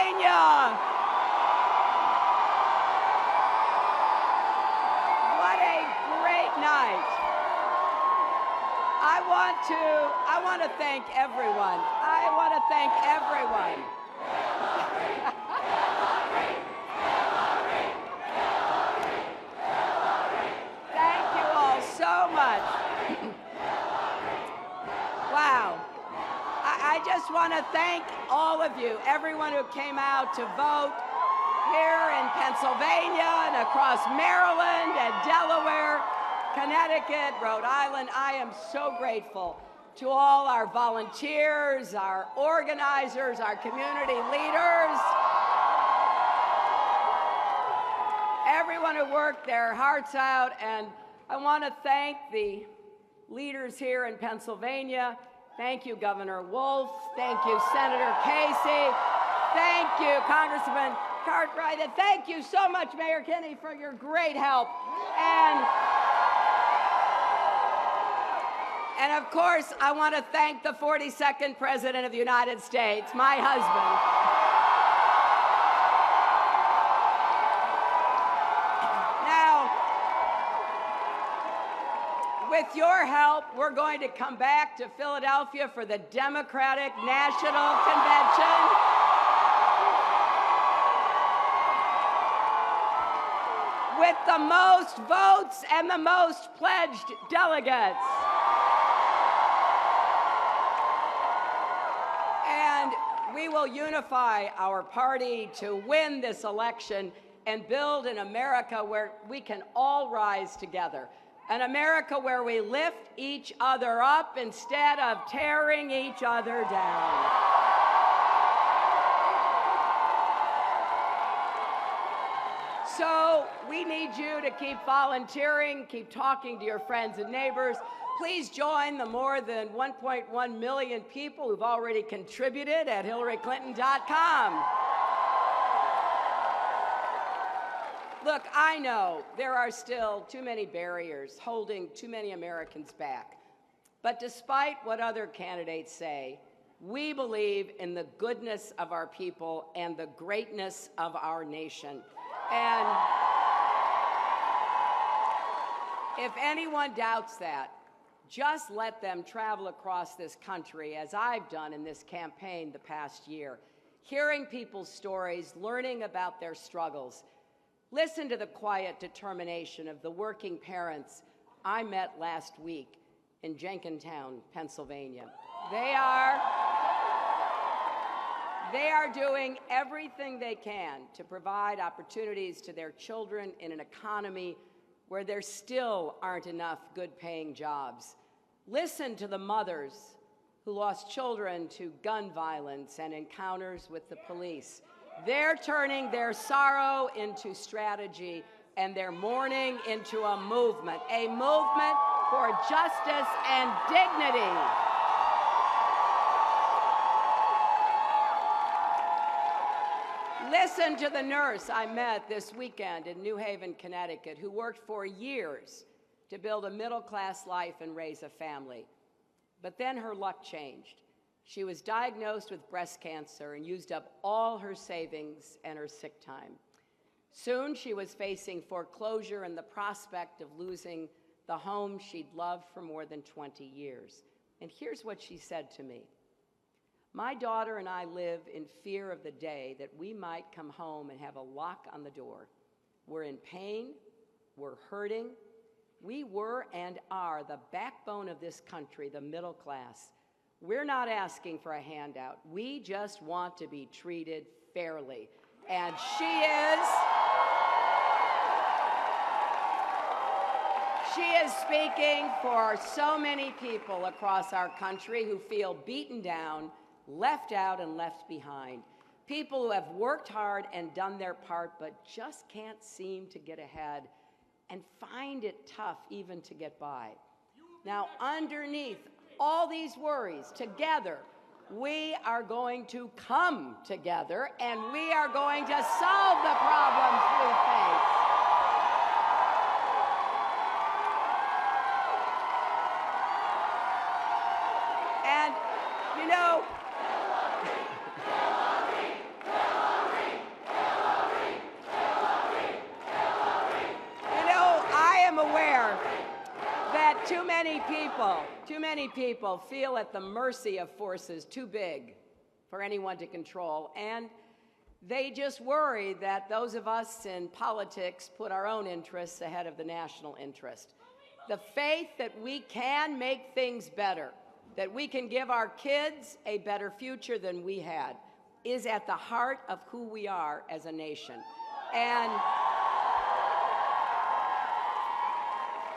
Pennsylvania. What a great night. I want to thank everyone. I want to thank everyone. Thank you all so much. Wow. I just want to thank all of you, everyone who came out to vote here in Pennsylvania and across Maryland and Delaware, Connecticut, Rhode Island. I am so grateful to all our volunteers, our organizers, our community leaders, everyone who worked their hearts out. And I want to thank the leaders here in Pennsylvania. Thank you, Governor Wolf. Thank you, Senator Casey. Thank you, Congressman Cartwright. And thank you so much, Mayor Kinney, for your great help. And of course, I want to thank the 42nd President of the United States, my husband. With your help, we're going to come back to Philadelphia for the Democratic National Convention. With the most votes and the most pledged delegates. And we will unify our party to win this election and build an America where we can all rise together. An America where we lift each other up instead of tearing each other down. So we need you to keep volunteering, keep talking to your friends and neighbors. Please join the more than 1.1 million people who've already contributed at HillaryClinton.com. Look, I know there are still too many barriers holding too many Americans back. But despite what other candidates say, we believe in the goodness of our people and the greatness of our nation. And if anyone doubts that, just let them travel across this country, as I've done in this campaign the past year, hearing people's stories, learning about their struggles. Listen to the quiet determination of the working parents I met last week in Jenkintown, Pennsylvania. They are doing everything they can to provide opportunities to their children in an economy where there still aren't enough good-paying jobs. Listen to the mothers who lost children to gun violence and encounters with the police. They're turning their sorrow into strategy and their mourning into a movement for justice and dignity. Listen to the nurse I met this weekend in New Haven, Connecticut, who worked for years to build a middle-class life and raise a family. But then her luck changed. She was diagnosed with breast cancer and used up all her savings and her sick time. Soon she was facing foreclosure and the prospect of losing the home she'd loved for more than 20 years. And here's what she said to me. My daughter and I live in fear of the day that we might come home and have a lock on the door. We're in pain, we're hurting. We were and are the backbone of this country, the middle class. We're not asking for a handout. We just want to be treated fairly. And she is speaking for so many people across our country who feel beaten down, left out, and left behind. People who have worked hard and done their part, but just can't seem to get ahead and find it tough even to get by. Now, underneath all these worries, together, we are going to come together and we are going to solve the problems we face. And, you know, many people feel at the mercy of forces too big for anyone to control, and they just worry that those of us in politics put our own interests ahead of the national interest. The faith that we can make things better, that we can give our kids a better future than we had, is at the heart of who we are as a nation. And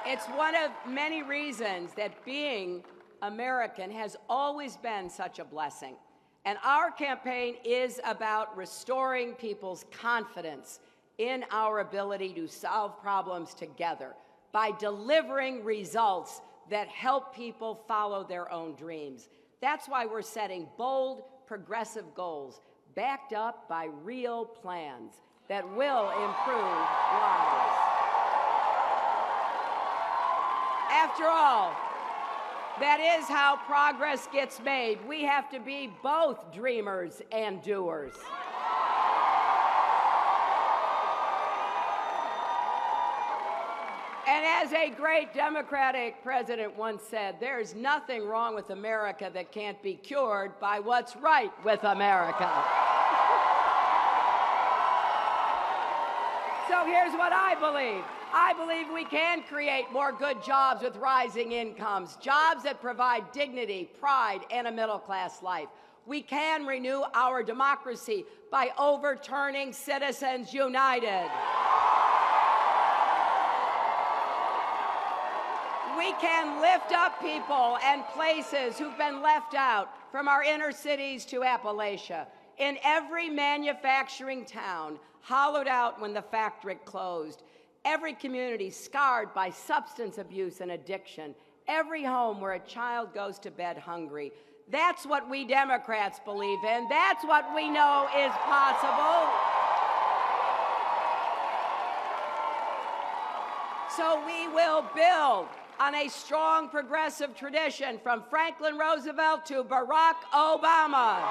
it's one of many reasons that being American has always been such a blessing. And our campaign is about restoring people's confidence in our ability to solve problems together by delivering results that help people follow their own dreams. That's why we're setting bold, progressive goals backed up by real plans that will improve lives. After all, that is how progress gets made. We have to be both dreamers and doers. And as a great Democratic president once said, there's nothing wrong with America that can't be cured by what's right with America. So here's what I believe. I believe we can create more good jobs with rising incomes, jobs that provide dignity, pride, and a middle-class life. We can renew our democracy by overturning Citizens United. We can lift up people and places who've been left out, from our inner cities to Appalachia. In every manufacturing town hollowed out when the factory closed, every community scarred by substance abuse and addiction, every home where a child goes to bed hungry. That's what we Democrats believe in. That's what we know is possible. So we will build on a strong progressive tradition from Franklin Roosevelt to Barack Obama.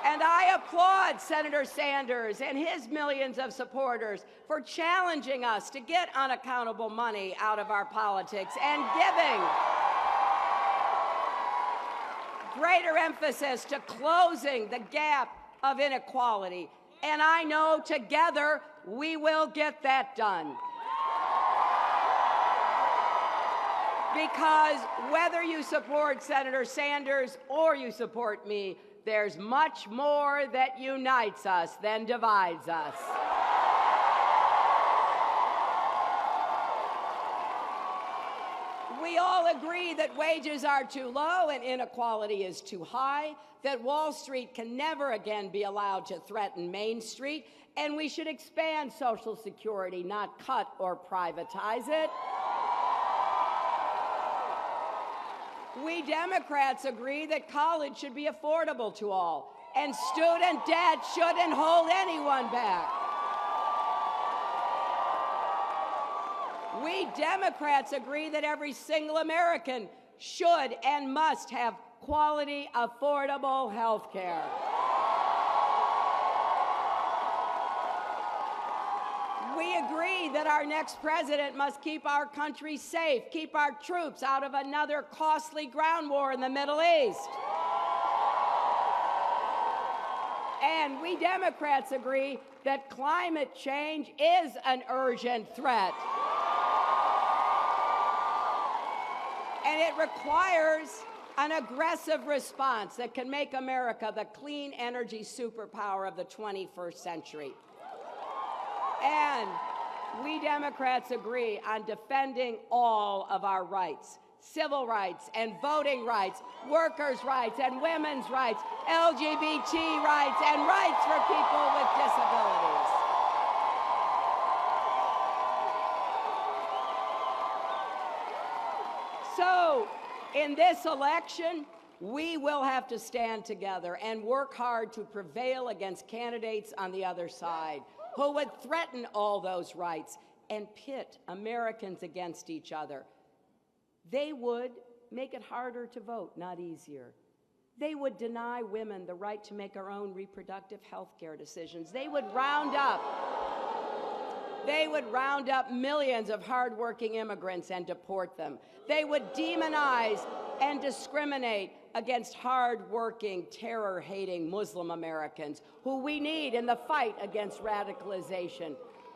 And I applaud Senator Sanders and his millions of supporters for challenging us to get unaccountable money out of our politics and giving greater emphasis to closing the gap of inequality. And I know together we will get that done. Because whether you support Senator Sanders or you support me, there's much more that unites us than divides us. We all agree that wages are too low and inequality is too high, that Wall Street can never again be allowed to threaten Main Street, and we should expand Social Security, not cut or privatize it. We Democrats agree that college should be affordable to all, and student debt shouldn't hold anyone back. We Democrats agree that every single American should and must have quality, affordable health care. We agree that our next president must keep our country safe, keep our troops out of another costly ground war in the Middle East. And we Democrats agree that climate change is an urgent threat. And it requires an aggressive response that can make America the clean energy superpower of the 21st century. And we Democrats agree on defending all of our rights, civil rights and voting rights, workers' rights and women's rights, LGBT rights, and rights for people with disabilities. So, in this election, we will have to stand together and work hard to prevail against candidates on the other side who would threaten all those rights and pit Americans against each other. They would make it harder to vote, not easier. They would deny women the right to make our own reproductive health care decisions. They would round up They would round up millions of hardworking immigrants and deport them. They would demonize and discriminate against hardworking, terror-hating Muslim Americans who we need in the fight against radicalization.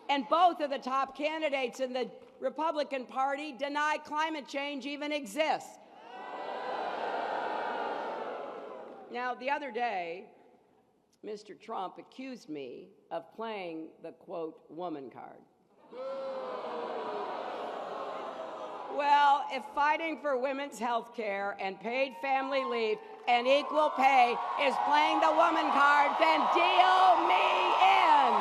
And both of the top candidates in the Republican Party deny climate change even exists. Now, the other day, Mr. Trump accused me of playing the, quote, woman card. Well, if fighting for women's health care and paid family leave and equal pay is playing the woman card, then deal me in.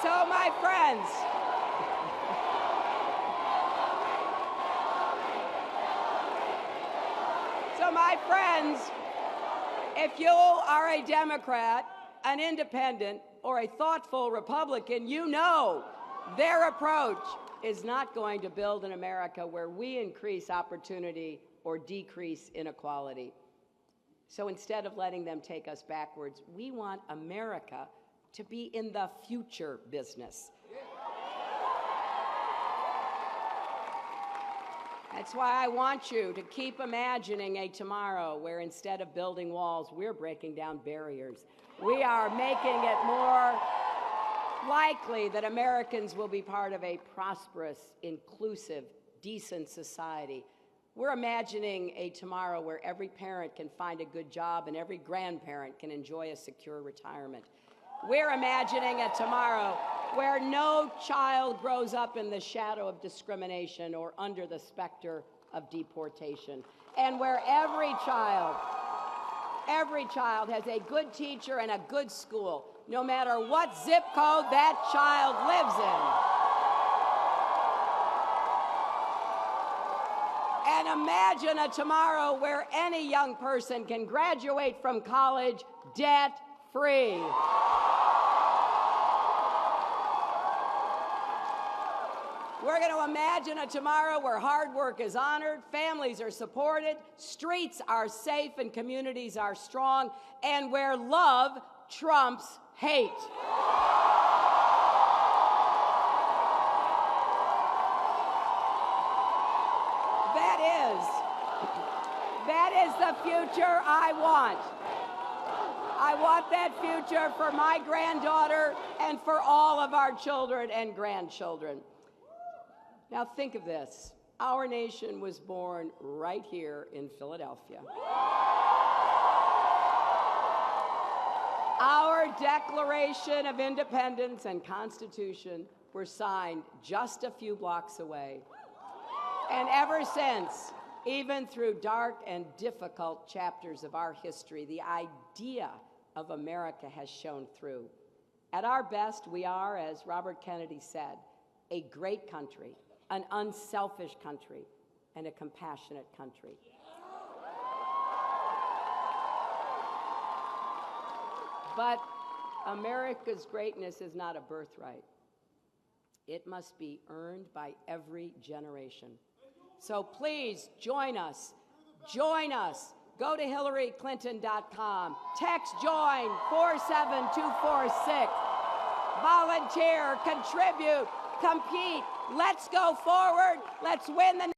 So, my friends, if you are a Democrat, an independent, or a thoughtful Republican, you know their approach is not going to build an America where we increase opportunity or decrease inequality. So instead of letting them take us backwards, we want America to be in the future business. That's why I want you to keep imagining a tomorrow where instead of building walls, we're breaking down barriers. We are making it more likely that Americans will be part of a prosperous, inclusive, decent society. We're imagining a tomorrow where every parent can find a good job and every grandparent can enjoy a secure retirement. We're imagining a tomorrow where no child grows up in the shadow of discrimination or under the specter of deportation, and where every child has a good teacher and a good school, no matter what zip code that child lives in. And imagine a tomorrow where any young person can graduate from college debt-free. We're going to imagine a tomorrow where hard work is honored, families are supported, streets are safe, and communities are strong, and where love trumps hate. That is the future I want. I want that future for my granddaughter and for all of our children and grandchildren. Now think of this. Our nation was born right here in Philadelphia. Our Declaration of Independence and Constitution were signed just a few blocks away. And ever since, even through dark and difficult chapters of our history, the idea of America has shone through. At our best, we are, as Robert Kennedy said, a great country, an unselfish country, and a compassionate country. But America's greatness is not a birthright. It must be earned by every generation. So please join us. Join us. Go to HillaryClinton.com. Text JOIN 47246. Volunteer, contribute, compete. Let's go forward. Let's win the